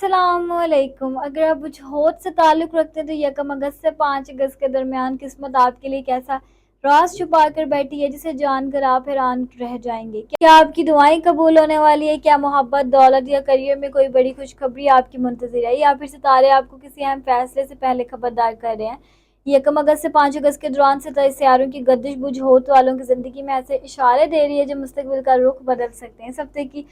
अस्सलाम वालेकुम। अगर आप बुझौत से ताल्लुक़ रखते हैं तो यकम अगस्त से 5 अगस्त के दरमियान किस्मत आपके लिए कैसा राज छुपा कर बैठी है जिसे जानकर आप हैरान रह जाएंगे। क्या आपकी दुआएं कबूल होने वाली है? क्या मोहब्बत, दौलत या करियर में कोई बड़ी खुशखबरी आपकी मुंतज़िर है, या फिर सितारे आपको किसी अहम फैसले से पहले खबरदार कर रहे हैं? यकम अगस्त से 5 अगस्त के दौरान सितारों की गर्दिश बुझौत वालों की ज़िंदगी में ऐसे इशारे दे रही है जो मुस्तकबिल का रुख बदल सकते हैं। इस हफ्ते की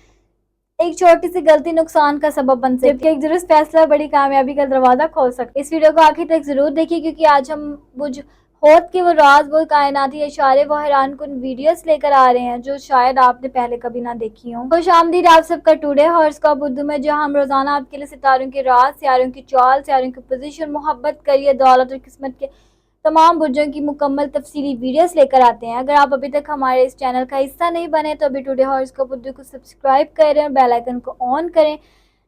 एक छोटी सी गलती नुकसान का सबब बन सकती है, जबकि एक दुरुस्त फैसला बड़ी कामयाबी का दरवाजा खोल सकता है। इस वीडियो को आखिर तक जरूर देखिए, क्योंकि आज हम बुझौत के वो राज, वो कायनाती इशारे, वो हैरानकुन वीडियोस लेकर आ रहे हैं जो शायद आपने पहले कभी ना देखी हो। खुश आमदीद आप सबका टुडे हॉरोस्कोप उर्दू में, जहां हम रोजाना आपके लिए सितारों के राज, सितारों की चाल, सितारों की पोजीशन, मोहब्बत, करियर, दौलत और किस्मत के तमाम बुर्जों की मुकम्मल तफसीली वीडियोस लेकर आते हैं। अगर आप अभी तक हमारे इस चैनल का हिस्सा नहीं बने तो अभी टुडे हॉरोस्कोप उर्दू को सब्सक्राइब करें और बेल आइकन को ऑन करें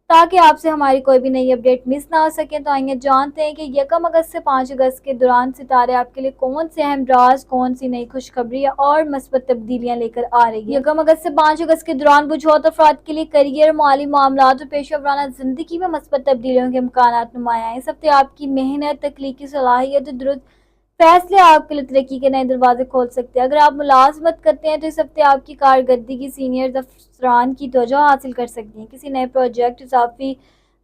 ताकि आपसे हमारी कोई भी नई अपडेट मिस ना हो सके। तो आइए जानते हैं कि यकम अगस्त से 5 अगस्त के दौरान सितारे आपके लिए कौन से अहम राज, कौन सी नई खुशखबरी और मस्बत तब्दीलियां लेकर आ रही है। यकम अगस्त से 5 अगस्त के दौरान बुझौत अफराद के लिए करियर, माली मामलात और पेशा वराना जिंदगी में मस्बत तब्दीलियों के इम्कान नुमाया है। इस हफ्ते आपकी मेहनत, तख्लीकी सलाहियत और दुरुस्त फैसले आपके लिए तरक्की के नए दरवाजे खोल सकते हैं। अगर आप मुलाजमत करते हैं तो इस हफ्ते आपकी कारकर्दगी सीनियर अफसरान की तवज्जो हासिल कर सकती है। किसी नए प्रोजेक्ट, इजाफी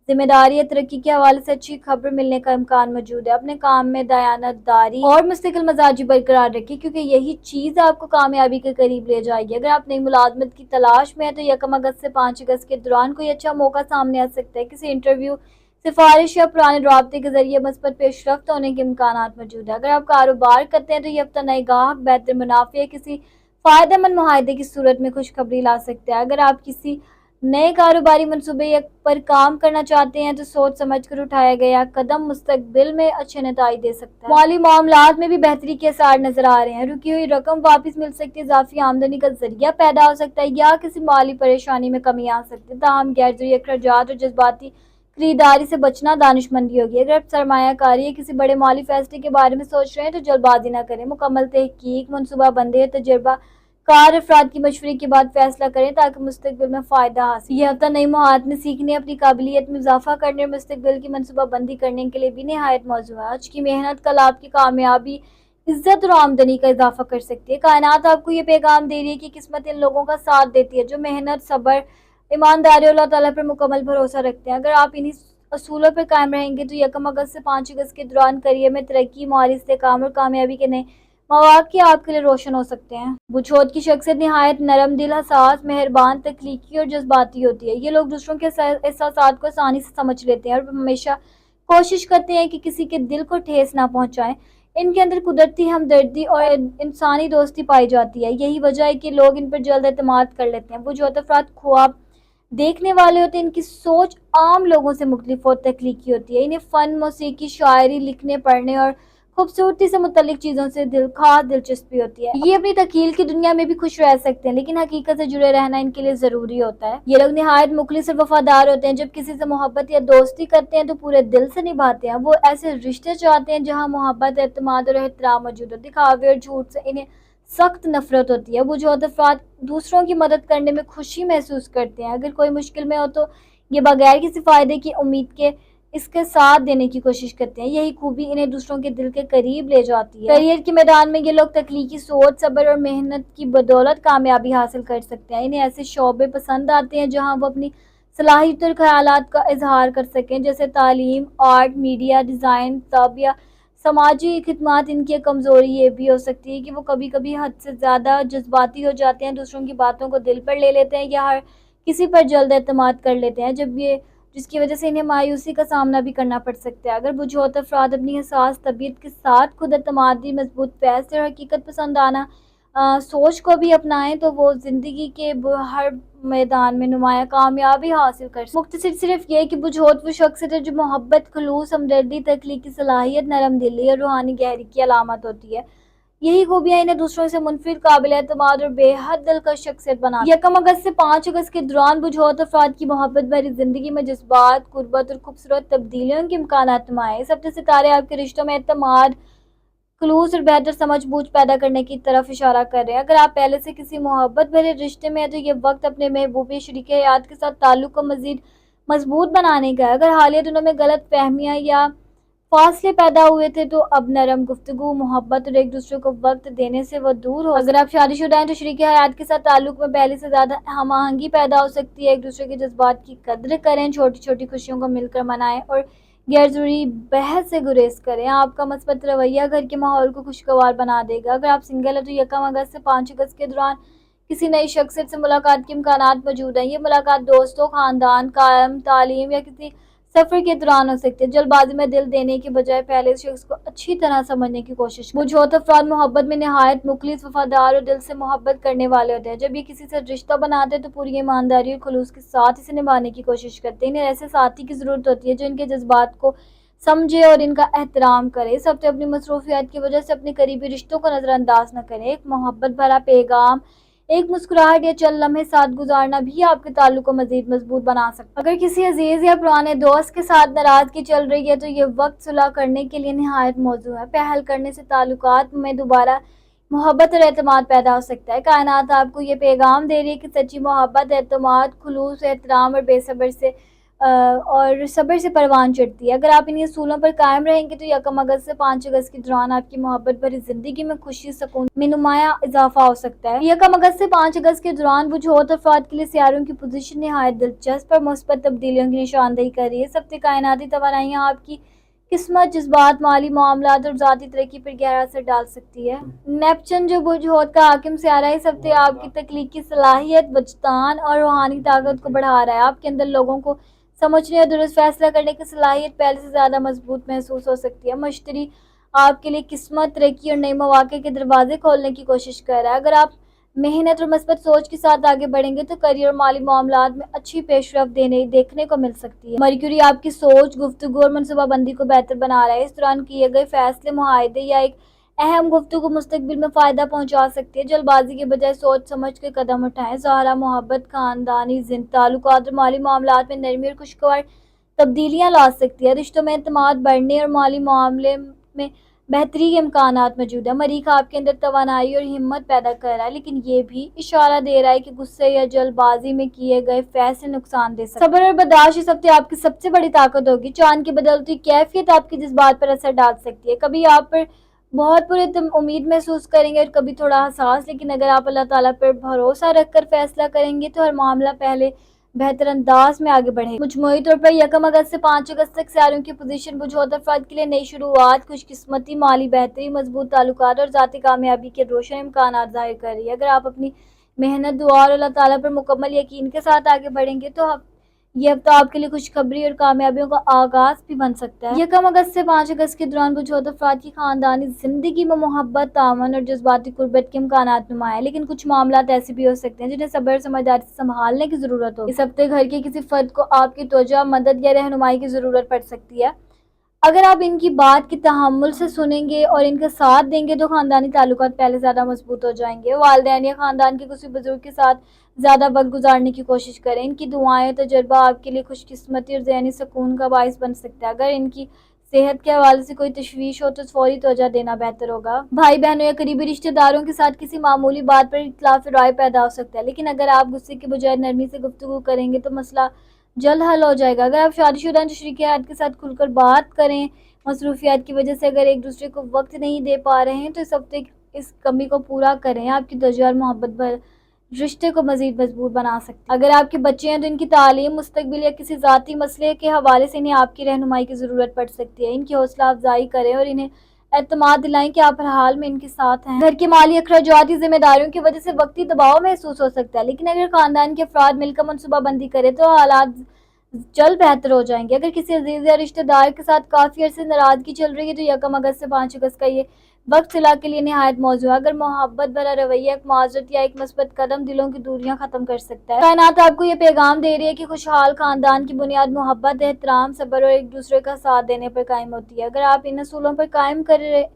जिम्मेदारी या तरक्की के हवाले से अच्छी खबर मिलने का इम्कान मौजूद है। अपने काम में दयानतदारी और मुस्तकिल मजाजी बरकरार रखें, क्योंकि यही चीज़ आपको कामयाबी के करीब ले जाएगी। अगर आप नई मुलाजमत की तलाश में है तो यकम अगस्त से 5 अगस्त के दौरान कोई अच्छा मौका सामने आ सकता है। किसी इंटरव्यू, सिफारिश या पुराने राब्ते के जरिए मस्बत पेशरफ्त होने के इम्कान मौजूद है। अगर आप कारोबार करते हैं तो ये हफ्ता नए गाहक, बेहतर मुनाफे, किसी फायदेमंद मुआहदे की सूरत में खुशखबरी ला सकते हैं। अगर आप किसी नए कारोबारी मनसूबे पर काम करना चाहते हैं तो सोच समझ कर उठाया गया कदम मुस्तकबिल में अच्छे नतीजे दे सकता है। माली मामलात में भी बेहतरी के आसार नजर आ रहे हैं। रुकी हुई रकम वापस मिल सकती है, इजाफी आमदनी का जरिया पैदा हो सकता है, या किसी माली परेशानी में कमी आ सकती है। ताहम गैर जरूरी अखराजात और जज्बाती खरीदारी से बचना दानिशमंदी होगी। अगर आप सरमायाकारी या किसी बड़े माली फैसले के बारे में सोच रहे हैं तो जल्दबाजी न करें। मुकम्मल तहकीक, मनसूबा बंदी, तजुर्बा कार अफराद की मशवरे के बाद फैसला करें ताकि मुस्तकबिल में फ़ायदा हासिल। यह हफ्ता नई महारतें सीखने, अपनी काबिलियत में इजाफा करने और मुस्तकबिल की मनसूबा बंदी करने के लिए भी नहायत मौजूद है। आज की मेहनत कल आपकी कामयाबी, इज्जत और आमदनी का इजाफा कर सकती है। कायनात आपको ये पैगाम दे रही है कि किस्मत इन लोगों का साथ देती है जो मेहनत, सब्र, ईमानदारी और अल्लाह ताला पर मुकम्मल भरोसा रखते हैं। अगर आप इन्हीं असूलों पर कायम रहेंगे तो यकम अगस्त से 5 अगस्त के दौरान करियर में तरक्की, माली इस्तेहकाम और कामयाबी के नए मौके आपके लिए रोशन हो सकते हैं। बुझौत की शख्सियत निहायत नरम दिल, हसास, मेहरबान, तख्लीकी और जज्बाती होती है। ये लोग दूसरों के एहसासात को आसानी से समझ लेते हैं और हमेशा कोशिश करते हैं कि किसी के दिल को ठेस ना पहुंचाएं। इनके अंदर कुदरती हमदर्दी और इंसानी दोस्ती पाई जाती है। यही वजह है कि लोग इन पर जल्द एतमाद कर लेते हैं। बुझौत अफराद ख्वाब देखने वाले होते हैं। इनकी सोच आम लोगों से मुख्तलिफ और तख्लीकी होती है। इन्हें फ़न, मौसीकी, शायरी, लिखने, पढ़ने और खूबसूरती से मुतल्लिक चीज़ों से खास दिलचस्पी होती है। ये अपनी तकील की दुनिया में भी खुश रह सकते हैं, लेकिन हकीकत से जुड़े रहना इनके लिए ज़रूरी होता है। ये लोग निहायत मुखलिस और वफादार होते हैं। जब किसी से मोहब्बत या दोस्ती करते हैं तो पूरे दिल से निभाते हैं। वो ऐसे रिश्ते चाहते हैं जहाँ मोहब्बत, एतमाद और एहतराम मौजूद हो। दिखावे और झूठ से इन्हें सख्त नफरत होती है। बुझौत अफराद दूसरों की मदद करने में खुशी महसूस करते हैं। अगर कोई मुश्किल में हो तो ये बगैर किसी फायदे की उम्मीद के इसके साथ देने की कोशिश करते हैं। यही खूबी इन्हें दूसरों के दिल के करीब ले जाती है। करियर के मैदान में ये लोग तख्लीकी सोच, सब्र और मेहनत की बदौलत कामयाबी हासिल कर सकते हैं। इन्हें ऐसे शोबे पसंद आते हैं जहां वो अपनी सलाहियत और ख्यालात का इजहार कर सकें, जैसे तालीम, आर्ट, मीडिया, डिज़ाइन, तब या समाजी खिदमत। इनकी कमज़ोरी ये भी हो सकती है कि वो कभी कभी हद से ज़्यादा जज्बाती हो जाते हैं, दूसरों की बातों को दिल पर ले लेते हैं या हर किसी पर जल्द एतमाद कर लेते हैं, जिसकी वजह से इन्हें मायूसी का सामना भी करना पड़ सकता है। अगर बुझौत अफराद अपनी हसास तबीयत के साथ खुद एतमादी, मजबूत फैसले और हकीकत पसंद आना सोच को भी अपनाएं तो वो ज़िंदगी के हर मैदान में नुमाया कामयाबी हासिल कर सकते हैं। मुख्तसर सिर्फ ये कि बुझौत वो शख्सियत है जो मोहब्बत, खुलूस, हमदर्दी, तख्लीकी सलाहियत, नरम दिली और रूहानी गहरी की अलामत होती है। यही खूबियां इन्हें दूसरों से मुनफिर, काबिल एतमाद और बेहद दिलकश शख्सियत बनाती है। यकम अगस्त से 5 अगस्त के दौरान बुझौत अफराद की मोहब्बत भरी जिंदगी में जज्बात, कुर्बत और खूबसूरत तब्दीलियों के इम्कान नुमाए। इस हफ्ते सितारे आपके रिश्तों में एतमाद, खुलूस और बेहतर समझ बूझ पैदा करने की तरफ इशारा कर रहे हैं। अगर आप पहले से किसी मोहब्बत भरे रिश्ते में हैं तो ये वक्त अपने महबूबे शरीक हयात के साथ ताल्लुक को मजीद मजबूत बनाने का है। अगर हालिया दिनों में गलत फहमियाँ या फासले पैदा हुए थे तो अब नरम गुफ्तगू, मोहब्बत और एक दूसरे को वक्त देने से वो दूर हो। अगर आप शादीशुदा हैं तो शरीक हयात के साथ ताल्लुक में पहले से ज़्यादा हम आहंगी पैदा हो सकती है। एक दूसरे के जज्बात की कद्र करें, छोटी छोटी खुशियों को मिलकर मनाएं और गैर ज़रूरी बहस से गुरेज करें। आपका मस्बत रवैया घर के माहौल को खुशगवार बना देगा। अगर आप सिंगल हैं तो 1 अगस्त से 5 अगस्त के दौरान किसी नई शख्सियत से मुलाकात के इम्कानात मौजूद हैं। ये मुलाकात दोस्तों, खानदान, कायम, तालीम या किसी सफर के दौरान हो सकती है। जल्दबाजी में दिल देने के बजाय पहले इस शख्स को अच्छी तरह समझने की कोशिश करें। बुझौत अफराद मोहब्बत में नहायत मुखलिस, वफादार और दिल से मोहब्बत करने वाले होते हैं। जब ये किसी से रिश्ता बनाते हैं तो पूरी ईमानदारी और खुलूस के साथ इसे निभाने की कोशिश करते हैं। इन्हें ऐसे साथी की ज़रूरत होती है जो इनके जज्बात को समझे और इनका एहतराम करे। इस हफ्ते अपनी मसरूफियात की वजह से अपने करीबी रिश्तों को नज़रअंदाज न करें। एक मोहब्बत भरा पैगाम, एक मुस्कुराहट या चंद लम्हे साथ गुजारना भी आपके ताल्लुक को मजीद मजबूत बना सकता है। अगर किसी अजीज या पुराने दोस्त के साथ नाराजगी चल रही है तो ये वक्त सुलह करने के लिए निहायत मौजू है। पहल करने से ताल्लुकात में दोबारा मोहब्बत और एतमाद पैदा हो सकता है। कायनात आपको ये पैगाम दे रही है कि सच्ची मोहब्बत, एतमाद, खुलूस, एहतराम और सब्र से परवान चढ़ती है। अगर आप इन असूलों पर कायम रहेंगे तो 1 अगस्त से 5 अगस्त के दौरान आपकी मोहब्बत भरी जिंदगी में खुशी, सुकून में नुमाया इजाफा हो सकता है। 1 अगस्त से 5 अगस्त के दौरान बुझौत अफराद के लिए सियारों की पोजीशन निहायत दिलचस्प और मुस्बत तब्दीलियों की निशानदेही कर रही है। सबसे कायनाती तवानाइयाँ आपकी किस्मत, जज्बात, माली मामलात और ज़ाती तरक्की पर गहरा असर डाल सकती है। नेपचन जो बुझौत का हाकिम सियारा है, इस हफ्ते आपकी तख्लीकी सलाहियत, वजदान और रूहानी ताकत को बढ़ा रहा है। आपके अंदर लोगों को समझने और दुरुस्त फैसला करने की सलाहियत पहले से ज़्यादा मजबूत महसूस हो सकती है। मश्तरी आपके लिए किस्मत, तरक्की और नए मौके के दरवाजे खोलने की कोशिश कर रहा है। अगर आप मेहनत और मस्बत सोच के साथ आगे बढ़ेंगे तो करियर और माली मामलात में अच्छी पेशरफ्त देखने को मिल सकती है। मरक्यूरी आपकी सोच, गुफ्तगू और मनसूबाबंदी को बेहतर बना रहा है। इस दौरान किए गए फैसले, मुआहदे या एक अहम गुफ्तगू मुस्तकबिल में फ़ायदा पहुंचा सकती है। जल्दबाजी के बजाय सोच समझ के कदम उठाएं। ज़ाहरा मोहब्बत, खानदानी ताल्लुकात और माली मामलात में नरमी और खुशगवार तब्दीलियाँ ला सकती है। रिश्तों में एतमाद बढ़ने और माली मामले में बेहतरी के इम्कानात मौजूद है। मरीख आपके अंदर तवानाई और हिम्मत पैदा कर रहा है, लेकिन ये भी इशारा दे रहा है कि गुस्से या जल्दबाजी में किए गए फैसले नुकसान दे सकते हैं। सब्र और बर्दाश्त इस हफ्ते आपकी सबसे बड़ी ताकत होगी। चांद की बदलती कैफियत आपके जज्बात पर असर डाल सकती है। कभी आप पर बहुत बुरी उम्मीद महसूस करेंगे और कभी थोड़ा हसास, लेकिन अगर आप अल्लाह ताला पर भरोसा रखकर फैसला करेंगे तो हर मामला पहले बेहतर अंदाज में आगे बढ़े। मुजमूई तौर पर 1 अगस्त से 5 अगस्त तक सियारों की पोजीशन बुझौत अफराद के लिए नई शुरुआत, खुशकिस्मती, माली बेहतरी, मजबूत ताल्लुकात और ज़ाती कामयाबी के रोशन इम्कानात ज़ाहिर कर रही है। अगर आप अपनी मेहनत, दुआ और अल्लाह ताला पर मुकम्मल यकीन के साथ आगे बढ़ेंगे तो ये हफ्ता आपके लिए खुशखबरी और कामयाबियों का आगाज भी बन सकता है। 1 अगस्त से 5 अगस्त के दौरान बुझौत अफराद की खानदानी जिंदगी में मोहब्बत, तामन और जज्बाती कुर्बत के इम्कानात नुमाया है, लेकिन कुछ मामलात ऐसे भी हो सकते हैं जिन्हें सब्र और समझदारी से संभालने की जरूरत हो। इस हफ्ते घर के किसी फर्द को आपकी तवज्जो, मदद या रहनुमाई की जरूरत पड़ सकती है। अगर आप इनकी बात की तहम्मुल से सुनेंगे और इनका साथ देंगे तो खानदानी ताल्लुकात पहले ज़्यादा मजबूत हो जाएंगे। वालिदैन या खानदान के किसी बुजुर्ग के साथ ज़्यादा वक्त गुजारने की कोशिश करें। इनकी दुआएं, तजर्बा आपके लिए खुशकिस्मती और ज़हनी सुकून का बाइस बन सकता है। अगर इनकी सेहत के हवाले से कोई तशवीश हो तो फौरी तवज्जो देना बेहतर होगा। भाई बहनों या करीबी रिश्तेदारों के साथ किसी मामूली बात पर इख्तिलाफ राय पैदा हो सकता है, लेकिन अगर आप गुस्से के बजाय नरमी से गुफ्तगू करेंगे तो मसला जल्द हल हो जाएगा। अगर आप शादीशुदा हैं तो शरीक हयात के साथ खुलकर बात करें। मसरूफियात की वजह से अगर एक दूसरे को वक्त नहीं दे पा रहे हैं तो इस हफ्ते इस कमी को पूरा करें। आपकी तवज्जो और मोहब्बत भर रिश्ते को मजीद मजबूत बना सकते हैं। अगर आपके बच्चे हैं तो इनकी तालीम, मुस्तकबिल या किसी ज़ाती मसले के हवाले से इन्हें आपकी रहनुमाई की ज़रूरत पड़ सकती है। इनकी हौसला अफजाई करें और इन्हें एतमाद दिलाएं कि आप हर हाल में इनके साथ हैं। घर के माली अखराजात, जिम्मेदारियों की वजह से वक्ती दबाव महसूस हो सकता है, लेकिन अगर खानदान के अफराद मिलकर मनसूबाबंदी करें तो हालात जल्द बेहतर हो जाएंगे। अगर किसी अजीज या रिश्तेदार के साथ काफ़ी अरसे नाराजगी चल रही है तो 1 अगस्त से 5 अगस्त का ये वक्त सिला के लिए निहायत मौजूद है। अगर मोहब्बत भरा रवैया, एक माजरत या एक मस्बत कदम दिलों की दूरियां खत्म कर सकता है। कायनात आपको ये पैगाम दे रही है कि खुशहाल खानदान की बुनियाद मोहब्बत, एहतराम, सब्र और एक दूसरे का साथ देने पर कायम होती है। अगर आप इन असूलों पर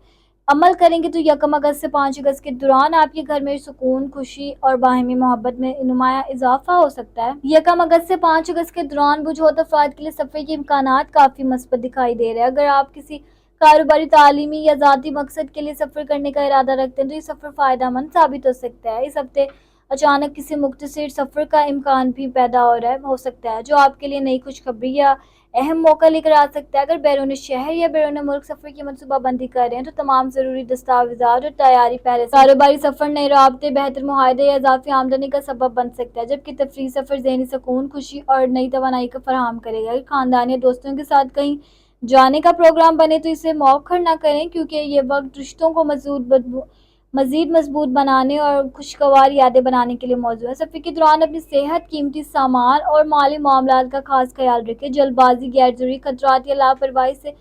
अमल करेंगे तो 1 अगस्त से 5 अगस्त के दौरान आपके घर में सुकून, खुशी और बाहमी मोहब्बत में नुमाया इजाफा हो सकता है। 1 अगस्त से 5 अगस्त के दौरान बुझौत अफराद के लिए सफ़र के इम्कानात काफ़ी मस्बत दिखाई दे रहे हैं। अगर आप किसी कारोबारी, तालीमी या ज़ाती मकसद के लिए सफ़र करने का इरादा रखते हैं तो ये सफ़र फ़ायदा मंद साबित हो सकता है। इस हफ्ते اچانک کسی مختصر سفر کا امکان بھی پیدا ہو سکتا ہے جو آپ کے لیے نئی خوشخبری یا اہم موقع لے کر آ سکتا ہے۔ اگر بیرون شہر یا بیرون ملک سفر کی منصوبہ بندی کر رہے ہیں تو تمام ضروری دستاویزات اور تیاری پہلے سے۔ کاروباری سفر نئے رابطے، بہتر معاہدے یا اضافی آمدنی کا سبب بن سکتا ہے، جبکہ تفریحی سفر ذہنی سکون، خوشی اور نئی توانائی کو فراہم کرے گا۔ اگر خاندان یا دوستوں کے ساتھ کہیں جانے کا پروگرام بنے تو اسے مؤخر نہ کریں، کیونکہ یہ وقت رشتوں کو مزید مضبوط بنانے اور خوشگوار یادیں بنانے کے لیے موزوں ہے۔ سفر کے دوران اپنی صحت، قیمتی سامان اور مالی معاملات کا خاص خیال رکھیں۔ جلد بازی، غیر ضروری خطرات یا لاپرواہی سے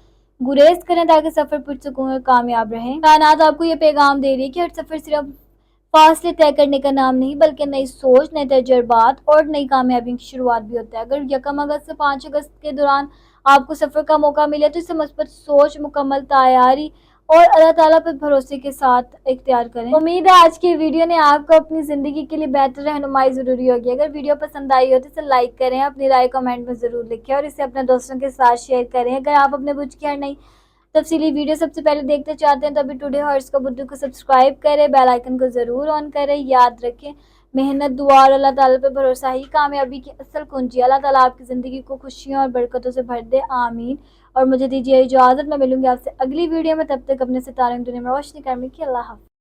گریز کریں تاکہ سفر پرسکون اور کامیاب رہے۔ کائنات آپ کو یہ پیغام دے رہی ہے کہ ہر سفر صرف فاصلے طے کرنے کا نام نہیں، بلکہ نئی سوچ، نئے تجربات اور نئی کامیابی کی شروعات بھی ہوتا ہے۔ اگر 1 اگست سے 5 اگست کے دوران آپ کو سفر کا موقع ملے تو اسے مثبت سوچ، مکمل تیاری اور اللہ تعالیٰ پر بھروسے کے ساتھ اختیار کریں۔ امید ہے آج کی ویڈیو نے آپ کو اپنی زندگی کے لیے بہتر رہنمائی ضروری ہوگی۔ اگر ویڈیو پسند آئی ہو تو اسے لائک کریں، اپنی رائے کمنٹ میں ضرور لکھیں اور اسے اپنے دوستوں کے ساتھ شیئر کریں۔ اگر آپ اپنے بچ کی ہر نئی تفصیلی ویڈیو سب سے پہلے دیکھنا چاہتے ہیں تو ابھی ٹوڈے ہارٹس کو بدو کو سبسکرائب کریں، بیل آئیکن کو ضرور آن کریں۔ یاد رکھیں، محنت، دعا اور اللہ تعالیٰ پہ بھروسہ ہی کامیابی کی اصل کنجی ہے۔ اللہ تعالیٰ آپ کی زندگی کو خوشیوں اور برکتوں سے بھر دے، آمین۔ اور مجھے دیجیے اجازت، میں ملوں گی آپ سے اگلی ویڈیو میں، تب تک اپنے ستاروں کی دنیا میں روشنی کرنے کی۔ اللہ حافظ۔